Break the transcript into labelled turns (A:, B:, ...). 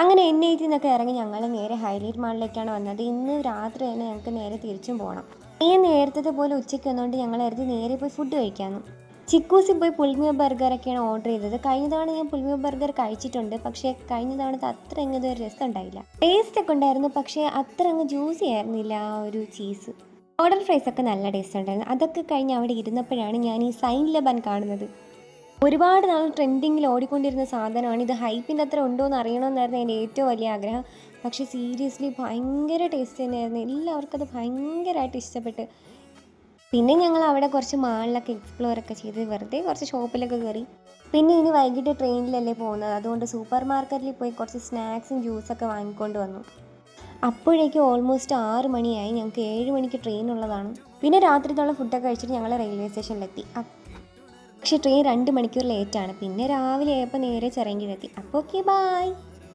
A: അങ്ങനെ NIT നിന്നൊക്കെ ഇറങ്ങി ഞങ്ങൾ നേരെ ഹൈലൈറ്റ് മാളിലേക്കാണ് വന്നത്. ഇന്ന് രാത്രി തന്നെ ഞങ്ങൾക്ക് നേരെ തിരിച്ചും പോകണം. നേരത്തെ പോലെ ഉച്ചയ്ക്ക് വന്നുകൊണ്ട് ഞങ്ങൾ കരുതി നേരെ പോയി ഫുഡ് കഴിക്കാമെന്ന്. ചിക്കൂസിൽ പോയി പുൽമിയ ബർഗറൊക്കെയാണ് ഓർഡർ ചെയ്തത്. കഴിഞ്ഞ തവണ ഞാൻ പുൽമിയ ബർഗർ കഴിച്ചിട്ടുണ്ട്, പക്ഷേ കഴിഞ്ഞ തവണത്തെ അത്ര അങ്ങ് ഒരു രസം ഉണ്ടായില്ല. ടേസ്റ്റൊക്കെ ഉണ്ടായിരുന്നു, പക്ഷേ അത്ര അങ്ങ് ജ്യൂസി ആയിരുന്നില്ല ആ ഒരു ചീസ്. ഓർഡർ ഫ്രൈസൊക്കെ നല്ല ടേസ്റ്റ് ഉണ്ടായിരുന്നു. അതൊക്കെ കഴിഞ്ഞ് അവിടെ ഇരുന്നപ്പോഴാണ് ഞാൻ ഈ സൈൻ ലബൻ കാണുന്നത്. ഒരുപാട് നാൾ ട്രെൻഡിങ്ങിൽ ഓടിക്കൊണ്ടിരുന്ന സാധനമാണ്. ഇത് ഹൈപ്പിൻ്റെ അത്ര ഉണ്ടോ എന്ന് അറിയണമെന്നായിരുന്നു എൻ്റെ ഏറ്റവും വലിയ ആഗ്രഹം. പക്ഷേ സീരിയസ്ലി ഭയങ്കര ടേസ്റ്റ് തന്നെയായിരുന്നു. എല്ലാവർക്കും അത് ഭയങ്കരമായിട്ട് ഇഷ്ടപ്പെട്ട്. പിന്നെ ഞങ്ങൾ അവിടെ കുറച്ച് മാളിലൊക്കെ എക്സ്പ്ലോറൊക്കെ ചെയ്ത് വെറുതെ കുറച്ച് ഷോപ്പിലൊക്കെ കയറി. പിന്നെ ഇനി വൈകിട്ട് ട്രെയിനിലല്ലേ പോകുന്നത്, അതുകൊണ്ട് സൂപ്പർ മാർക്കറ്റിൽ പോയി കുറച്ച് സ്നാക്സും ജ്യൂസൊക്കെ വാങ്ങിക്കൊണ്ട് വന്നു. അപ്പോഴേക്കും ഓൾമോസ്റ്റ് 6 മണിയായി. ഞങ്ങൾക്ക് 7 മണിക്ക് ട്രെയിൻ ഉള്ളതാണ്. പിന്നെ രാത്രിത്തോളം ഫുഡൊക്കെ കഴിച്ചിട്ട് ഞങ്ങൾ റെയിൽവേ സ്റ്റേഷനിലെത്തി. പക്ഷേ ട്രെയിൻ 2 മണിക്കൂർ ലേറ്റാണ്. പിന്നെ രാവിലെ ആയപ്പോൾ നേരെ ചിറയൻകീഴെത്തി. അപ്പോൾ ഓക്കെ, ബായ്.